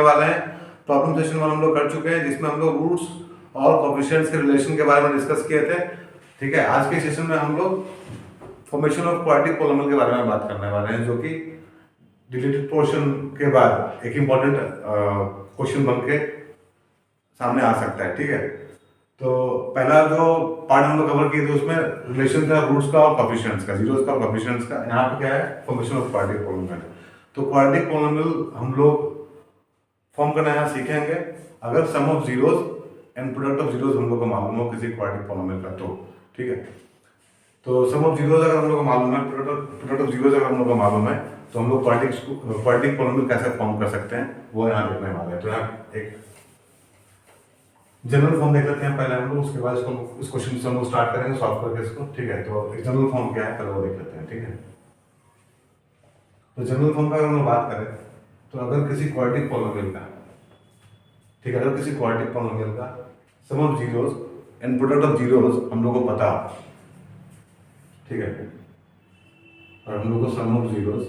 वाले हैं। Problem session 1 हम लोग कर चुके हैं, जिसमें हम लोग रूट्स और कोएफिशिएंट्स के रिलेशन के बारे में डिस्कस किए थे। ठीक है, आज के सेशन में हम लोग फॉर्मेशन ऑफ क्वाड्रेटिक पॉलिनॉमियल के बारे में बात करने वाले हैं, जो कि डिलीटेड पोर्शन के बाद एक इंपॉर्टेंट क्वेश्चन बन के सामने आ सकता है। ठीक है, तो पहला जो पार्ट हम लोग कवर किए थे उसमें रिलेशन था रूट्स का और कोएफिशिएंट्स का, जीरोस का और कोएफिशिएंट्स का। यहाँ पे क्या है, फॉर्मेशन ऑफ क्वाड्रेटिक पॉलिनॉमियल। तो क्वाड्रेटिक पॉलिनॉमियल हम लोग फॉर्म करना यहाँ सीखेंगे अगर sum of zeros and product of zeros हम लोग को मालूम हो किसी क्वाड्रेटिक पॉलिनॉमियल का। तो ठीक है, तो सम ऑफ जीरोस अगर हम लोग को मालूम है, प्रोडक्ट ऑफ जीरोस अगर हम लोग को मालूम है, तो हम लोग क्वाड्रेटिक पॉलिनॉमियल कैसे फॉर्म कर सकते हैं वो यहाँ देखने वाले हैं। तो यहाँ एक जनरल फॉर्म देख लेते हैं पहले हम लोग, उसके बाद इसको इस क्वेश्चन से हम लोग स्टार्ट करेंगे सॉल्व करके इसको। ठीक है, तो जनरल फॉर्म क्या है पहले वो देख लेते हैं। ठीक है, तो जनरल फॉर्म का अगर हम लोग बात करें तो अगर किसी क्वाड्रेटिक पॉलिनॉमियल का, ठीक है, अगर किसी क्वाड्रेटिक पॉलिनॉमियल का sum of zeros and product of zeros हम लोग को पता, ठीक है, और हम लोग को sum of zeros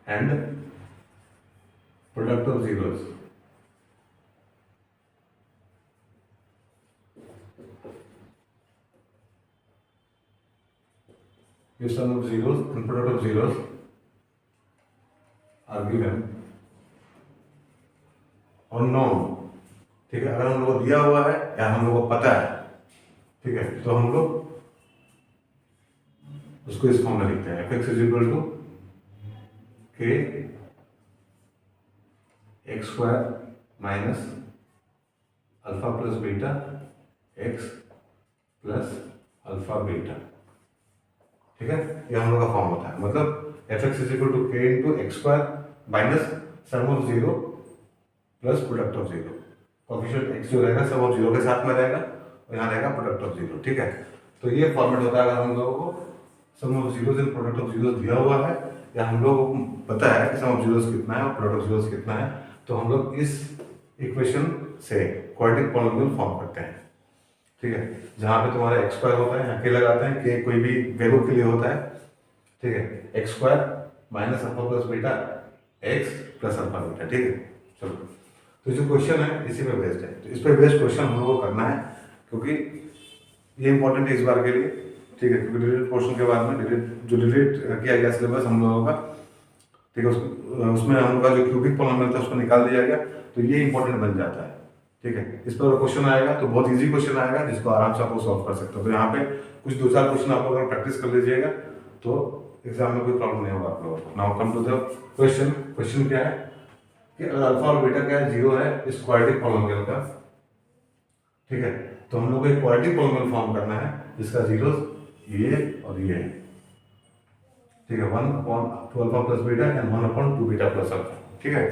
and product of zeros ये sum of zeros and product of zeros are given और नोन। ठीक है, अगर हम लोग को दिया हुआ है या हम लोग को पता है, ठीक है, तो हम लोग उसको इस फॉर्म में लिखते हैं, f(x) is equal to k x square minus alpha plus beta x plus alpha beta. ठीक है, ये हम लोग का फॉर्म होता है, मतलब f(x) is equal to k into x square minus sum of zero plus product of zero. Coefficient x जो रहेगा सम ऑफ जीरो के साथ में रहेगा और यहाँ रहेगा प्रोडक्ट ऑफ जीरो। ठीक है, तो ये फॉर्मेट होता है अगर हम लोगों को sum of zeros and product of zeros दिया हुआ है या हम लोगों को पता है कि सम ऑफ जीरोस कितना है और प्रोडक्ट ऑफ जीरोस कितना है, तो हम लोग इस इक्वेशन से क्वाड्रेटिक पॉलिनॉमियल फॉर्म करते हैं। ठीक है, जहाँ पे तुम्हारा एक्स स्क्वायर होता है, यहाँ के लगाते हैं, के कोई भी वैल्यू के लिए होता है। ठीक है, x square minus alpha plus beta x plus alpha beta. ठीक है, चलो, तो जो क्वेश्चन है इसी पे बेस्ड है, तो इस पे बेस्ड क्वेश्चन हम लोगों को करना है क्योंकि ये इंपॉर्टेंट है इस बार के लिए। ठीक है, क्योंकि डिलीट पोर्शन के बाद में जो डिलीट किया गया सिलेबस हम लोगों का, ठीक है, उसमें हम लोग का जो क्यूबिक पॉलिनॉमियल था उसको निकाल दिया गया, तो ये इंपॉर्टेंट बन जाता है। ठीक है, इस पर क्वेश्चन आएगा तो बहुत इजी क्वेश्चन आएगा जिसको आराम से आपको सॉल्व कर सकते हो। तो यहाँ पे कुछ 2-4 क्वेश्चन आप अगर प्रैक्टिस कर लीजिएगा तो एग्जाम में कोई प्रॉब्लम नहीं होगा आप लोगों को। Now come to the question. Question क्या है कि अगर अल्फा और बीटा क्या है, जीरो है इस क्वाड्रेटिक पॉलिनॉमियल का। ठीक है, तो हम लोग को एक क्वाड्रेटिक पॉलिनॉमियल फॉर्म करना है जिसका जीरोस ये और ये है। ठीक है, 1/2 alpha plus beta and 1/2 beta plus alpha. ठीक है,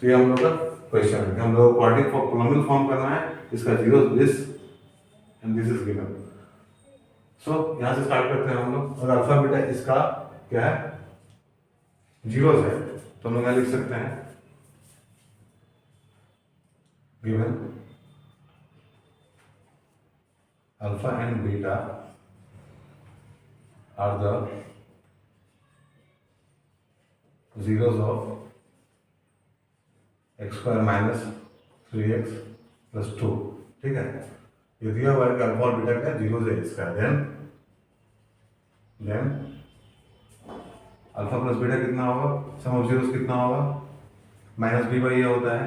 तो ये हम लोग का क्वेश्चन है, हम लोग क्वाड्रेटिक पॉलिनॉमियल फॉर्म करना है इसका zeros this and this is given. So यहां से स्टार्ट करते हैं हम लोग, और अल्फा बीटा इसका क्या है, जीरोस है, तो हम लोग लिख सकते हैं given alpha and beta are the zeros of x square minus 3x plus 2। ठीक है, ये दिया हुआ है कि अल्फा और बीटा का जीरो है इसका, देन अल्फा प्लस बीटा कितना होगा, सम ऑफ जीरोस कितना होगा, माइनस बी बाई ये होता है,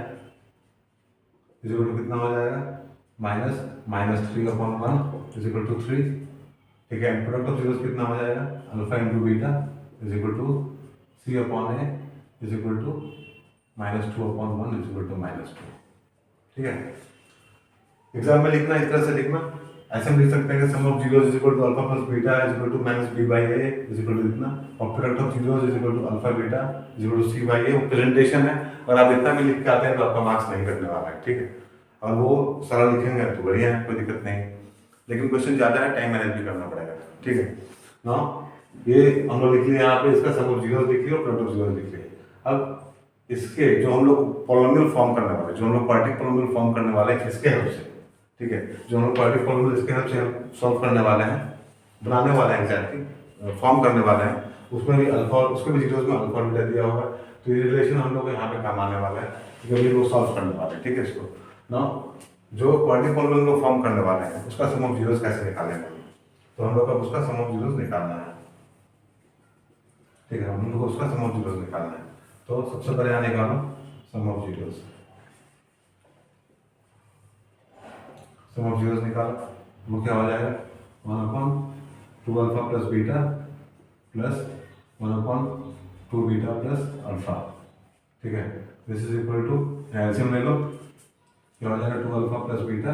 इज इक्वल टू कितना हो जाएगा, -3/1 इज इक्वल टू 3। ठीक है, प्रोडक्ट ऑफ जीरोस कितना हो जाएगा, alpha into beta is equal to C/A is equal to -2/1 is equal to -2। ठीक है, एग्जाम में लिखना इस तरह से लिखना, ऐसे हम लिख सकते हैं कि sum of zeros is equal to alpha plus beta is equal to -b/a is equal to इतना, और product of zeros is equal to alpha beta is equal to c/a। वो प्रेजेंटेशन है, और आप इतना में लिख के आते हैं तो आपका मार्क्स नहीं कटने वाला है। ठीक है, और वो सारा लिखेंगे तो बढ़िया है, कोई दिक्कत नहीं, लेकिन क्वेश्चन ज़्यादा है, टाइम मैनेज भी करना पड़ेगा। ठीक है ना, ये हम लोग लिख लिए यहाँ पे, इसका सम ऑफ जीरोस लिख लिया और प्रोडक्ट ऑफ जीरोस लिख लिया। अब इसके जो हम लोग पॉलिनॉमियल फॉर्म करने वाले, जो हम लोग क्वाड्रेटिक पॉलिनॉमियल फॉर्म करने वाले हैं इसके हेल्प से, ठीक है, जो हम लोग क्वाड्रेटिक पॉलिनॉमियल इसके हेल्प से सॉल्व करने वाले हैं, बनाने वाले हैं, एग्जैक्टली फॉर्म करने वाले हैं, उसमें भी अल्फा और उसके भी जीरोस में अल्फा बीटा दिया हुआ है। तो ये रिलेशन हम लोग को यहाँ पे काम आने वाला है, क्योंकि ये वो सॉल्व करने वाले हैं। ठीक है, इसको नाउ जो क्वाड्रेटिक पॉलीनोमियल को फॉर्म करने वाले हैं उसका सम ऑफ जीरोस कैसे निकालेंगे, तो हम लोग को उसका सम ऑफ जीरोस निकालना है। ठीक है, हम लोग को उसका सम ऑफ जीरोस निकालना है। तो सबसे पहले यहाँ निकालो sum of zeros. Sum of zeros निकालो, वो क्या हो जाएगा 1/2 alpha plus beta plus 1/2 beta plus alpha. ठीक है, this is equal to LCM ले लो, क्या हो जाएगा 2 alpha plus beta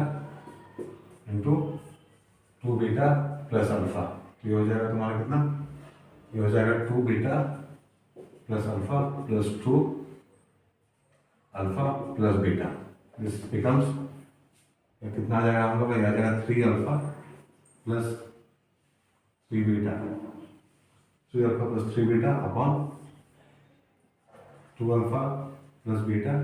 into 2 beta plus alpha. तो ये हो जाएगा तुम्हारा कितना, ये हो जाएगा 2 beta plus alpha plus 2 alpha plus beta. This becomes कितना आ जाएगा हम लोग, ये आ जाएगा 3 alpha plus 3 beta, 3 alpha plus 3 beta upon 2 alpha plus beta,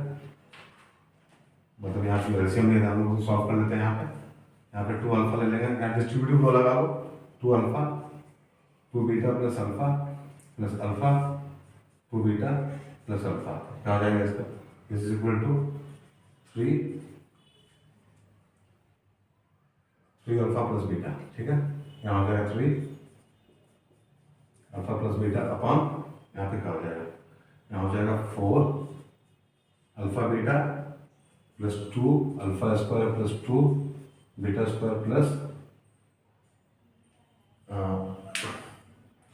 मतलब यहाँ पे एलसीएम लेना हम लोग सॉल्व कर लेते हैं। यहाँ पे 2 अल्फा ले लेंगे, यहाँ डिस्ट्रीब्यूटिव रो लगा लो, 2 alpha 2 beta plus alpha 2 beta plus alpha, क्या हो जाएगा इसका, this is equal to 3 alpha plus beta. ठीक है, यहाँ हो जाएगा 3 अल्फा प्लस बीटा अपॉन यहाँ पे क्या हो जाएगा, यहाँ हो जाएगा 4 alpha beta plus 2 alpha square plus 2 beta square plus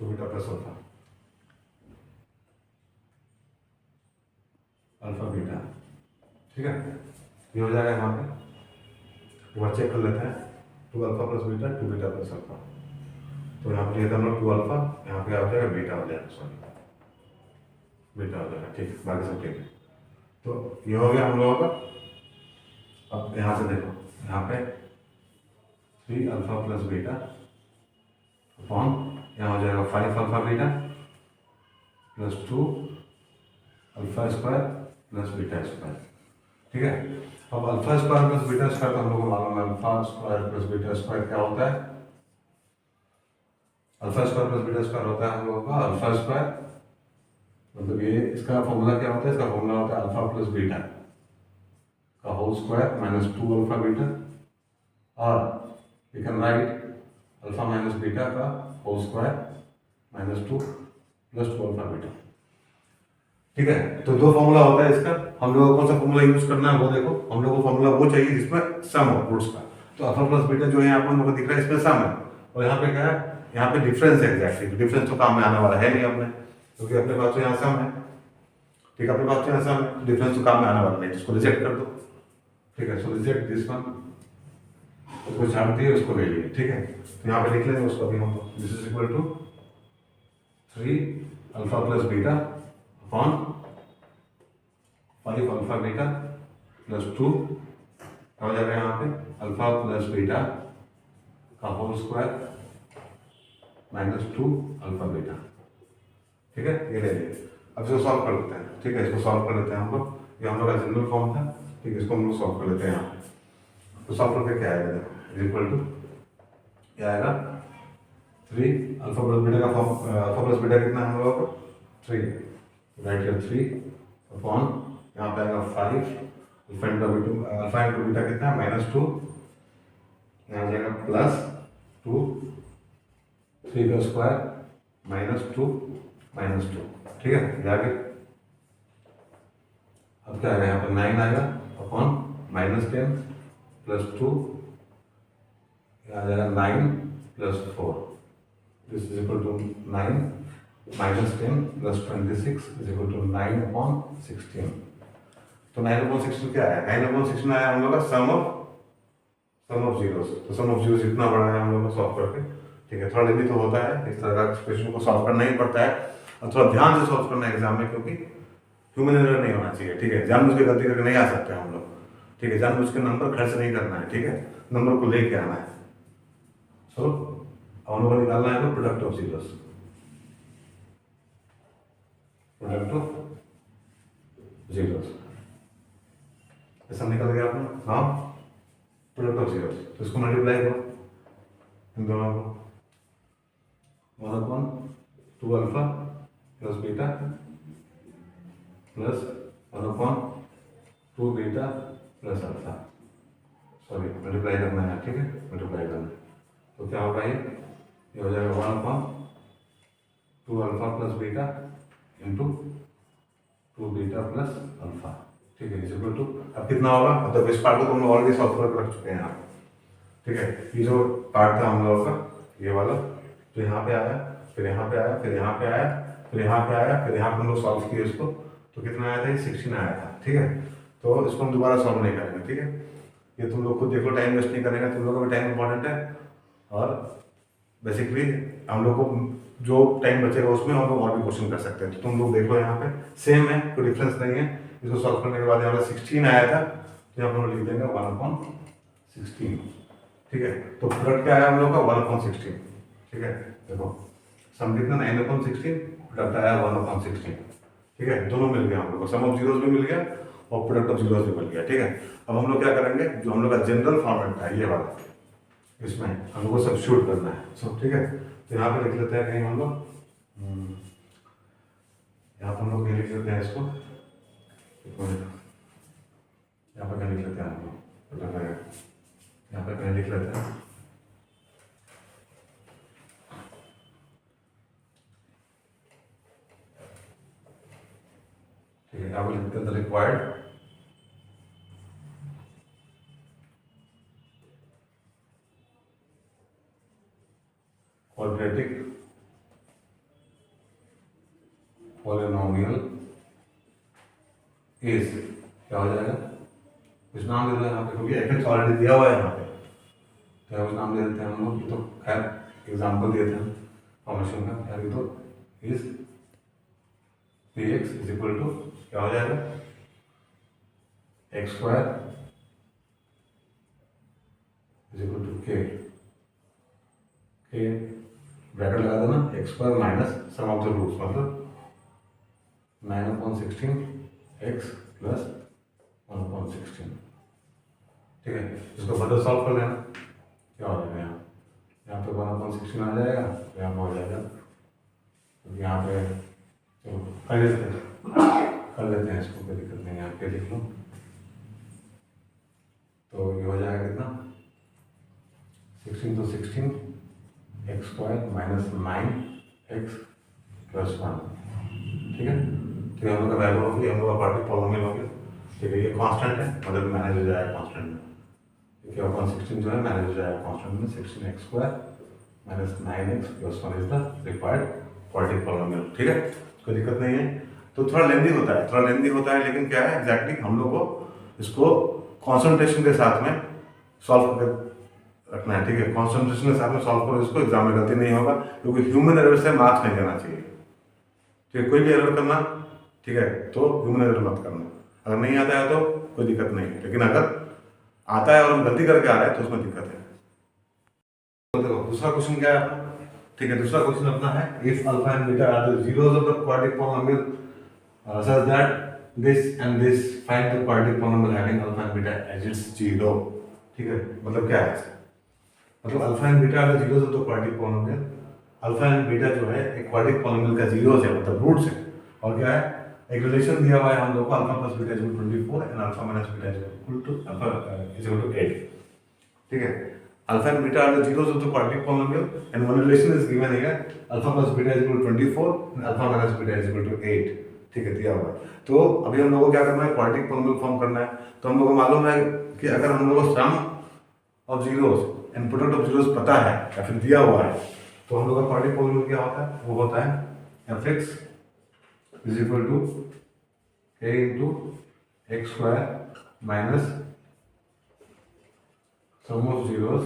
2 beta plus alpha beta. ठीक है, ये हो जाएगा यहाँ पे, एक बार चेक कर लेते हैं, 2 alpha plus beta 2 beta plus alpha. तो यहाँ पे हम लोग 2 अल्फा, यहाँ पे आ जाएगा बीटा हो जाएगा, सॉरी बीटा हो जाएगा। ठीक है, बाकी सब ठीक है। तो ये हो गया हम लोगों का। अब यहाँ से देखो, यहाँ पे 3 अल्फा प्लस बीटा अपॉन यहाँ हो जाएगा 5 alpha beta plus 2 alpha square plus beta square. ठीक है, अब alpha square plus beta square तो हम लोग को मालूम है, alpha square plus beta square क्या होता है, alpha square plus beta square होता है हम लोगों का अल्फा स्क्वायर, मतलब ये इसका फॉर्मूला क्या होता है, इसका फॉर्मूला होता है अल्फा प्लस बीटा का whole square minus 2 alpha beta, और you can write alpha minus beta का whole square minus 2 plus 2 alpha beta. ठीक है, तो दो फॉर्मूला होता है इसका, हम लोगों को कौन सा फॉर्मूला यूज करना है वो देखो, हम लोगों को फॉर्मूला वो चाहिए जिसमें सम हो रूट्स का। तो अल्फा प्लस बीटा जो है यहाँ पर हम लोग को दिख रहा है, इसमें सम है, और यहाँ पे क्या है, यहाँ पे डिफरेंस है एग्जैक्टली। डिफरेंस तो काम में आने वाला है नहीं अपने, क्योंकि अपने पास तो यहाँ सम है। ठीक है, अपने पास तो यहाँ सम है, डिफरेंस तो काम में आने वाला नहीं, इसको रिजेक्ट कर दो। ठीक है, सो रिजेक्ट दिस वन, उसको जानती है उसको ले लिए। ठीक है, तो यहाँ पे लिख लेंगे उसको अभी हम, this is equal to 3 alpha plus beta upon 5 alpha beta plus 2 हो जाएगा यहाँ पे अल्फा प्लस बीटा का whole square minus 2 alpha beta. ठीक है, ये ले लिए। अब इसको सॉल्व कर लेते हैं। ठीक है, इसको सॉल्व कर लेते हैं हम लोग, ये हम लोग का जनरल फॉर्म था। ठीक है, इसको हम लोग सॉल्व कर लेते हैं यहाँ पे। तो सॉल्व करके क्या आएगा, देखो इक्वल टू क्या आएगा, 3 अल्फा प्लस बीटा का फॉर्म, अल्फा प्लस बीटा कितना है हम लोगों को 3, राइट हियर 3 अपॉन यहाँ पे आएगा 5 अल्फा इंटू बीटा कितना है -2, यहाँ आ जाएगा प्लस 2 3 का स्क्वायर -2 ठीक है, ये आगे अब क्या आएगा, यहाँ पे 9 आएगा अपॉन -10 प्लस 2, आ जाएगा 9 plus 4, this is equal to 9 -10 plus 26 is equal to 9 upon 16। तो 9 अपॉन 16 क्या है, 9 अपॉन 16 आया हम लोग का सम ऑफ जीरोस। तो सम ऑफ जीरोस इतना बड़ा है हम लोग को सॉल्व करके। ठीक है, थोड़ा लेंदी तो होता है, इस तरह का एक्सप्रेशन को सॉल्व करना ही पड़ता है, और थोड़ा ध्यान से सॉल्व करना है एग्जाम में, क्योंकि ह्यूमन एरर नहीं होना चाहिए। ठीक है, जानबूझ के गलती करके नहीं आ सकते हम लोग। ठीक है, जानबूझ के नंबर खर्च नहीं करना है। ठीक है, नंबर को लेके आना है। चलो हम लोग को निकालना है product of zeros, product of zeros ऐसा निकल गया अपना। हाँ, प्रोडक्ट ऑफ जीरोस, तो इसको मल्टीप्लाई करो इन दोनों को, 1/2 alpha plus beta plus 1/2 beta plus alpha, sorry multiply करना है, ठीक है, मल्टीप्लाई करना है। तो क्या होगा ये हो जाएगा 1/2 alpha plus beta into 2 beta plus alpha, ठीक है, इक्वल टू, अब कितना होगा, मतलब इस पार्ट को तो हम लोग ऑलरेडी सॉल्व करके रख चुके हैं यहाँ, ठीक है। ये जो पार्ट था हम लोगों का ये वाला, जो यहाँ पे आया, फिर यहाँ पे आया, फिर यहाँ पे आया, फिर यहाँ पे आया, फिर यहाँ पे हम लोग सॉल्व किए इसको, तो कितना आया था, ये 16 आया था, ठीक है। तो इसको हम दोबारा सॉल्व नहीं करेंगे, ठीक है, ये तुम लोग खुद देखो, टाइम वेस्ट नहीं करेंगे, तुम लोगों का भी टाइम इंपॉर्टेंट है, और बेसिकली हम लोग को जो टाइम बचेगा उसमें हम लोग और भी क्वेश्चन कर सकते हैं। तो तुम लोग देखो यहाँ पे सेम है, कोई डिफरेंस नहीं है। इसको सॉल्व करने के बाद यहाँ पे 16 आया था, तो यहाँ पर हम लोग लिख देंगे 1/16, ठीक है। तो प्रोडक्ट क्या आया हम लोग का 1/16, ठीक है। देखो सम कितना 9/16, प्रोडक्ट आया 1/16, ठीक है। दोनों मिल गया हम लोग को, सम ऑफ जीरोस भी मिल गया और प्रोडक्ट ऑफ जीरोस भी मिल गया, ठीक है। अब हम लोग क्या करेंगे, जो हम लोग का जनरल फॉर्मेट था ये वाला, इसमें हम लोग को सब्स्टिट्यूट करना है सब, ठीक है। तो यहाँ पे लिख लेते हैं कहीं हम लोग, यहाँ पर हम लोग लिख लेते हैं इसको, यहाँ पर कहीं लिख लेते हैं हम लोग, यहाँ पर कहीं लिख लेते हैं, ठीक है। यहाँ पर लिखते हैं रिक्वायर्ड क्वाड्रेटिक पॉलिनोमियल इज, क्या हो जाएगा, कुछ नाम दे दो यहाँ पे, क्योंकि एफ ऑलरेडी दिया हुआ है यहाँ पे, तो कुछ नाम दे देते हैं हम लोग। तो खैर एग्जाम्पल दिए थे फॉर्मेशन का, खैर तो is P x is equal to क्या हो जाएगा, x square is equal to k bracket लगा देना, x square minus sum of the roots, मतलब 9/16 एक्स प्लस 1/16, ठीक है। इसको फर्दर सॉल्व कर लेना, क्या हो जाएगा, यहाँ पे 1/16 आ जाएगा, यहाँ पे हो जाएगा, तो यहाँ पे चलो कर लेते हैं इसको, कोई दिक्कत नहीं है, यहाँ पे लिख लूँ, तो ये हो जाएगा कितना, 16 तो 16 x square minus 9x plus 1, ठीक है। तो ये हम लोग का वैल्यू होगी, हम लोग का पार्टिक पॉलिनोमियल हो गया, ठीक है। ये कांस्टेंट है, मतलब मैनेज हो जाएगा कांस्टेंट में, क्योंकि 1/16 जो है मैनेज हो जाएगा कांस्टेंट में, 16x square minus 9x plus 1 is the required quadratic polynomial, ठीक है, कोई दिक्कत नहीं है। तो थोड़ा लेंदी होता है, लेकिन क्या है एग्जैक्टली हम लोग को इसको कॉन्सेंट्रेशन के साथ में सॉल्व करके रखना है, ठीक है। कॉन्सेंट्रेशन के साथ में सॉल्व करो इसको, एग्जाम में गलती नहीं होगा, क्योंकि ह्यूमन एरर से मार्क्स नहीं देना चाहिए, ठीक है। कोई भी एरर करना, ठीक है, तो ह्यूमन एरर मत करना, अगर नहीं आता है तो कोई दिक्कत नहीं है, लेकिन अगर आता है और हम गलती करके आ रहे हैं तो उसमें दिक्कत है। तो देखो दूसरा क्वेश्चन क्या है अपना, ठीक है। दूसरा क्वेश्चन अपना है, if alpha and beta are the zeros of the quadratic polynomial such that this and this, find the quadratic polynomial having alpha and beta as its zero, ठीक है। मतलब क्या है, मतलब alpha and beta are the zeros of the quadratic polynomial, alpha and beta जो है एक quadratic polynomial का जीरोस है, मतलब रूट्स है, और क्या है, एक रिलेशन दिया हुआ है हम लोग को, alpha plus beta is equal to 24 and alpha minus beta is equal to alpha is equal to 8, ठीक है। Alpha and beta are the zeros of the quadratic polynomial and one relation is given here, alpha plus beta is equal to 24 and alpha minus beta is equal to 8, ठीक है, दिया हुआ है। तो अभी हम लोगों को क्या करना है, क्वाड्रेटिक पॉलिनोमियल फॉर्म करना है। तो हम लोगों को मालूम है कि अगर हम लोगों को sum of zeros and product of zeros पता है या फिर दिया हुआ है, तो हम लोग का क्वाड्रेटिक पॉलिनोमियल क्या होता है, वो होता है fx is equal to a into x square minus sum of zeros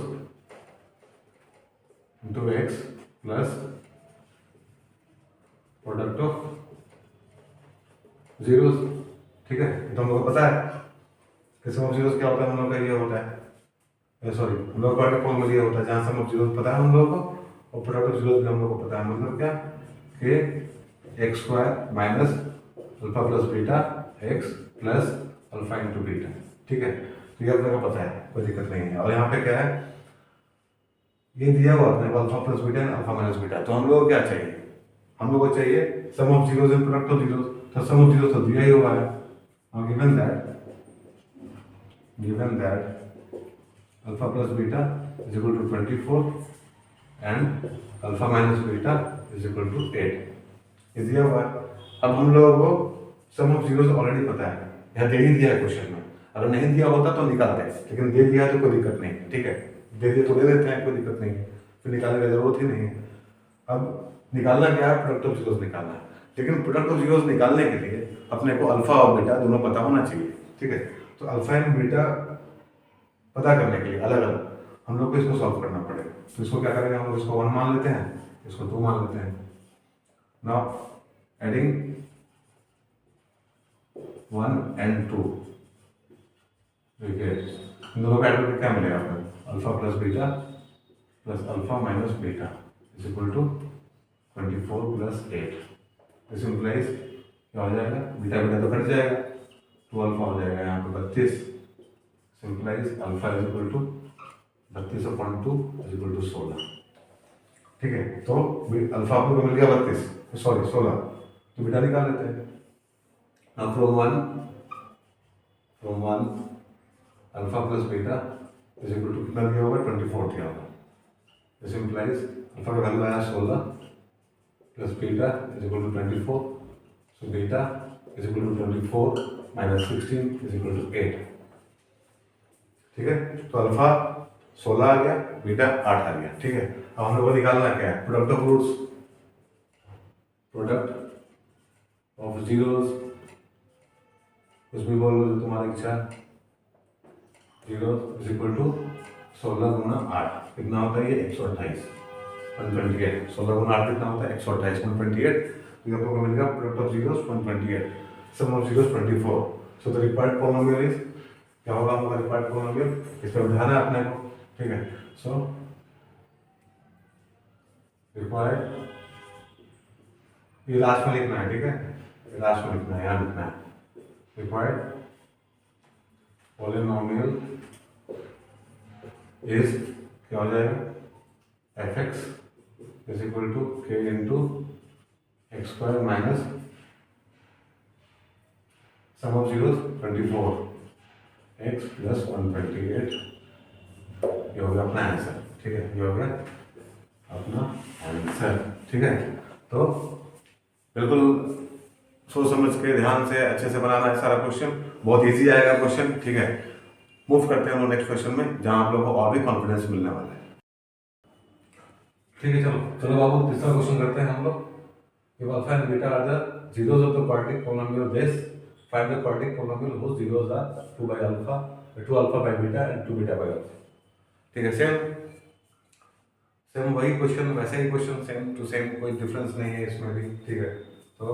into x plus product of zeros, ठीक है। तो हम लोग को पता है कि सम ऑफ जीरोस क्या होता है, हम लोग का ये होता है, सॉरी हम लोग का क्वाड्रेटिक पॉलिनोमियल ये होता है जहाँ सम ऑफ जीरोस पता है हम लोगों को और प्रोडक्ट ऑफ जीरोस भी हम लोग को पता है, मतलब क्या कि x square minus alpha plus beta x plus alpha into beta, ठीक है। तो ये अपने को पता है, कोई दिक्कत नहीं है। और यहाँ पे क्या है, ये दिया हुआ अपने को alpha plus beta and alpha minus beta, तो हम लोग को क्या चाहिए, हम लोग को चाहिए sum of zeros and product of zeros, तो सम ऑफ जीरोस तो दिया ही हुआ है। और given that alpha plus beta is equal to 24 and alpha minus beta is equal to 8, ये दिया हुआ है। अब हम लोगों को सम ऑफ जीरोस ऑलरेडी पता है, यहाँ दे ही दिया है क्वेश्चन में, अगर नहीं दिया होता तो निकालते हैं, लेकिन दे दिया है तो कोई दिक्कत नहीं है, ठीक है, दे दिया तो दे देते हैं, कोई दिक्कत नहीं है, फिर निकालने की जरूरत ही नहीं है। अब निकालना क्या है, प्रोडक्ट ऑफ जीरोस निकालना है, लेकिन प्रोडक्ट ऑफ जीरोस निकालने के लिए अपने को अल्फा और बीटा दोनों पता होना चाहिए, ठीक है। तो अल्फा एंड बीटा पता करने के लिए अलग अलग हम लोग को इसको सॉल्व करना पड़ेगा। तो इसको क्या करेंगे, हम लोग इसको 1 मान लेते हैं, इसको 2 मान लेते हैं। नाउ एडिंग 1 and 2, देखिए इन दोनों का एडिशन क्या मिलेगा आपको, alpha plus beta plus alpha minus beta is equal to 24 plus 8। This implies क्या हो जाएगा, बीटा बीटा तो कट जाएगा, 2 अल्फा हो जाएगा यहाँ पे 32, simplifies alpha is equal to 32/2 is equal to 16, ठीक है। तो अल्फा आपको मिल गया 32, सॉरी 16, तो बीटा निकाल लेते हैं। Now from 1 alpha plus beta is equal to कितना दिया होगा, 24 दिया होगा। दिस इम्प्लाइज अल्फा का वैल्यू आया 16 plus beta is equal to 24, so beta is equal to 24 minus 16 is equal to 8, ठीक है। तो अल्फा 16 आ गया, बीटा 8 आ गया, ठीक है। अब हम लोग को निकालना क्या है, product of roots, product of zeros, कुछ भी बोल लो जो तुम्हारी इच्छा। 0 इज इक्वल टू 16 गुना 8 कितना होता है, ये 128, 128, 16 गुना 8 कितना होता है, 128, 128, तो आपको मिलेगा product of zeros 128, sum of zeros 24। So the required polynomial is, क्या होगा हमारा रिक्वायर्ड पॉलिनोमियल, इस पर उठाना है अपने को, ठीक है। सो रिक्वायर्ड, ये लास्ट में लिखना है, ठीक है, ये लास्ट में लिखना है, यहाँ लिखना है required polynomial is क्या हो जाएगा, fx is equal to k into x square minus sum of zeros 24 x plus 128, ये हो गया अपना आंसर, ठीक है, ये हो गया अपना आंसर, ठीक है। तो बिल्कुल सोच समझ के ध्यान से अच्छे से बनाना है सारा क्वेश्चन, बहुत इजी आएगा क्वेश्चन, ठीक है। मूव करते हैं हम लोग नेक्स्ट क्वेश्चन में, जहां आप लोगों को और भी कॉन्फिडेंस मिलने वाला है, ठीक है। चलो चलो बाबू तीसरा क्वेश्चन करते हैं हम लोग। If alpha and beta are the zeros of the quadratic polynomial base, find the quadratic polynomial whose zeros are 2 by alpha, 2 alpha by beta and 2 beta by alpha, ठीक है। सेम वही क्वेश्चन, वैसे ही question, same to same, कोई difference नहीं है इसमें भी, ठीक है। तो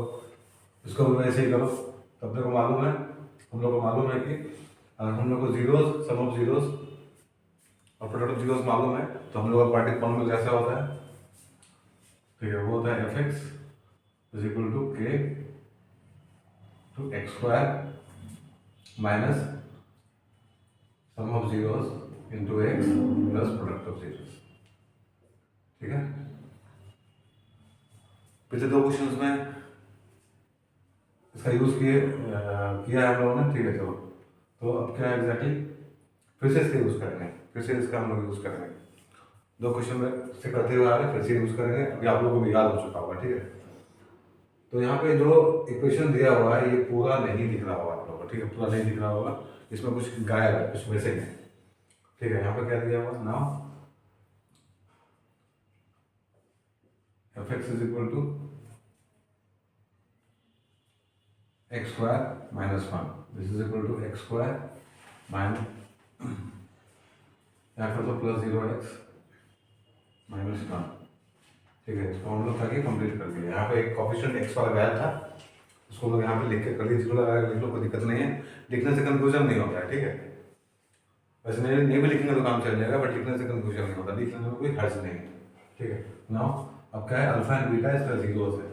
इसको भी वैसे ही करो। तो अपने को मालूम है, हम लोग को मालूम है कि अगर हम लोग को जीरोस, सम ऑफ जीरोस और प्रोडक्ट ऑफ जीरोस मालूम है, तो हम लोग का क्वाड्रेटिक पॉलिनोमियल कैसा होता है, ठीक है, वो होता है fx is equal to k to x square minus sum of zeros into x plus product of zeros, ठीक है। पिछले 2 क्वेश्चंस में इसका यूज किया है हम लोगों ने, ठीक है। चलो तो अब क्या एग्जैक्टली फिर से इसका यूज करेंगे, फिर से इसका हम लोग यूज करेंगे, 2 क्वेश्चन में से करते हुए आ रहे हैं, फिर से यूज करेंगे, अभी आप लोगों को भी याद हो चुका होगा, ठीक है। तो यहाँ पे जो इक्वेशन दिया हुआ है ये पूरा नहीं दिख रहा होगा आप लोगों को, ठीक है, पूरा नहीं दिख रहा होगा, इसमें कुछ गायब है, कुछ वैसे नहीं, ठीक है। यहाँ पे क्या दिया हुआ, now fx is equal to x square minus 1, this is equal to x square minus, यहाँ पर तो प्लस 0x माइनस 1, ठीक है। इसको हम लोग ताकि कंप्लीट कर दिया, यहाँ पे एक कोफिशिएंट x वाला गया था, उसको लोग यहाँ पे लिख के कर दिए, जीरो लगा के लिख लो, कोई दिक्कत नहीं है, लिखने से कंफ्यूजन नहीं होता है, ठीक है। वैसे नहीं भी लिखेंगे तो काम चल जाएगा, बट लिखने से कंफ्यूजन नहीं होता, लिखने में कोई हर्ज नहीं है, ठीक है। नाउ अब क्या है, अल्फा एंड बीटा इसका जीरोस है,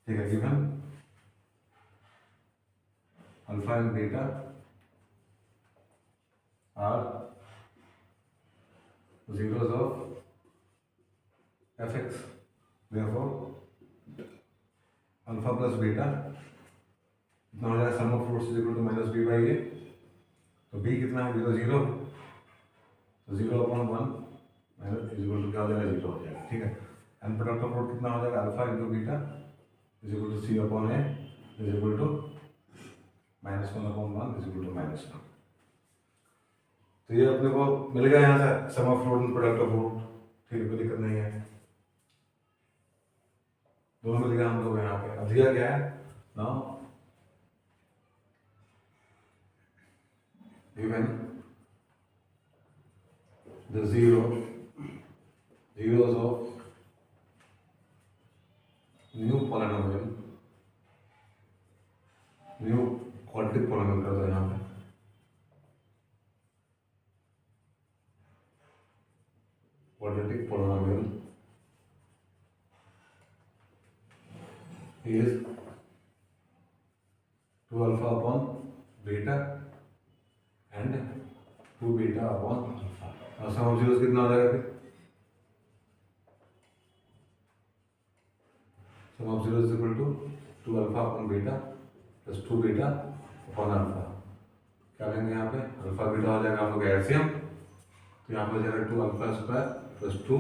ठीक है, given alpha and beta are zeros of fx, therefore plus beta कितना हो जाएगा, sum of roots is equal to minus B by A. तो बी कितना है, बी तो जीरो है, तो 0/1 माइनस इज इक्वल टू क्या हो जाएगा, जीरो हो जाएगा। ठीक है, एंड प्रोडक्ट ऑफ रूट कितना हो जाएगा, alpha into beta is equal to c/a is equal to -1/1 is equal to -1। तो ये अपने को मिल गया यहाँ से sum of root and product of root. ठीक है, कोई दिक्कत नहीं है, दोनों मिल गया हम लोग यहाँ पे। अब दिया क्या है, now given the zeros of new polynomial, new quadratic polynomial कर दो यहाँ पे, quadratic polynomial is 2 alpha upon beta and 2 beta upon alpha। और सम ऑफ जीरोस कितना हो जाएगा फिर, sum of zeros is equal to 2 alpha upon beta plus 2 beta upon alpha. क्या लेंगे यहाँ पे, अल्फा बीटा हो जाएगा हम लोग एलसीएम, तो यहाँ पर हो जाएगा 2 alpha square plus 2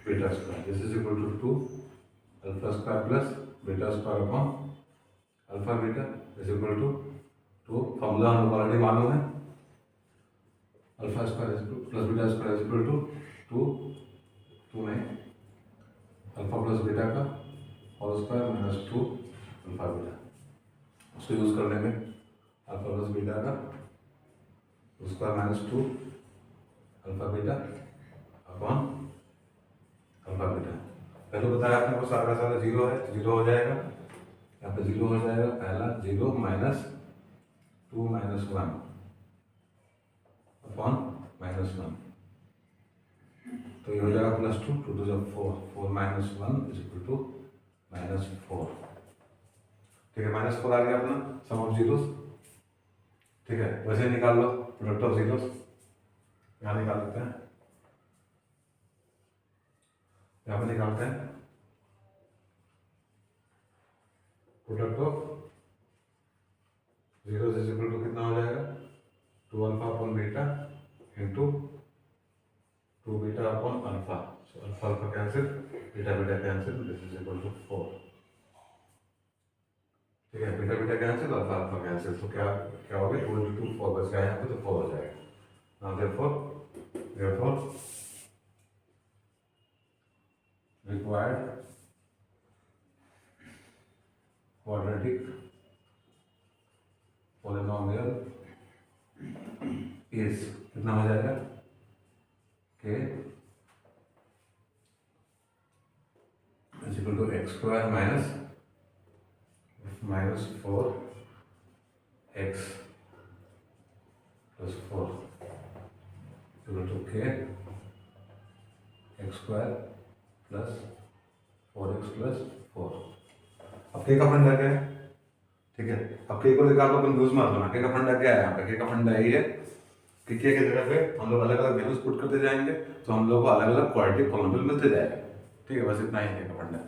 beta square, this is equal to 2 alpha square plus beta square upon alpha beta is equal to 2। Formula हम लोग ऑलरेडी मालूम है, alpha square plus beta square is equal to 2 में अल्फा प्लस बीटा का whole square minus 2 alpha beta, उसको use कर लेंगे, alpha plus beta का square minus 2 alpha beta upon alpha beta. पहले बताया आपने को सारा सारा जीरो है, जीरो हो जाएगा, यहाँ पे जीरो हो जाएगा, पहला जीरो माइनस 2 माइनस 1 अपॉन -1, तो ये हो जाएगा +2, 2 2 जब 4, 4 माइनस 1 इज इक्वल टू -4। ठीक है, -4 आ गया अपना सम ऑफ जीरोस। ठीक है, वैसे निकाल लो प्रोडक्ट ऑफ जीरोस, यहाँ निकाल लेते हैं, यहाँ पे निकालते हैं product of zeros is equal to कितना हो जाएगा, 2 alpha upon beta into 2 beta upon alpha, so alpha alpha cancel, beta beta cancel, this is equal to 4। ठीक है, beta beta cancel, alpha alpha cancel, तो क्या क्या हो गया, 2 into 2 4 बच गया यहाँ पे, तो 4 हो जाएगा। Now therefore required quadratic polynomial is कितना हो जाएगा, k is equal to x square minus -4 x plus 4 equal to k x square plus 4x plus 4। अब के का फंडा क्या है, ठीक है, अब के को लेकर आप लोग कंफ्यूज मत होना, के का फंडा क्या है, यहाँ पे के का फंडा यही है कि के की जगह पे हम लोग अलग अलग वैल्यूज पुट करते जाएंगे, तो हम लोग को अलग अलग क्वाड्रेटिक पोलिनोमियल मिलते जाएगा। ठीक है, बस इतना ही है के का फंडा।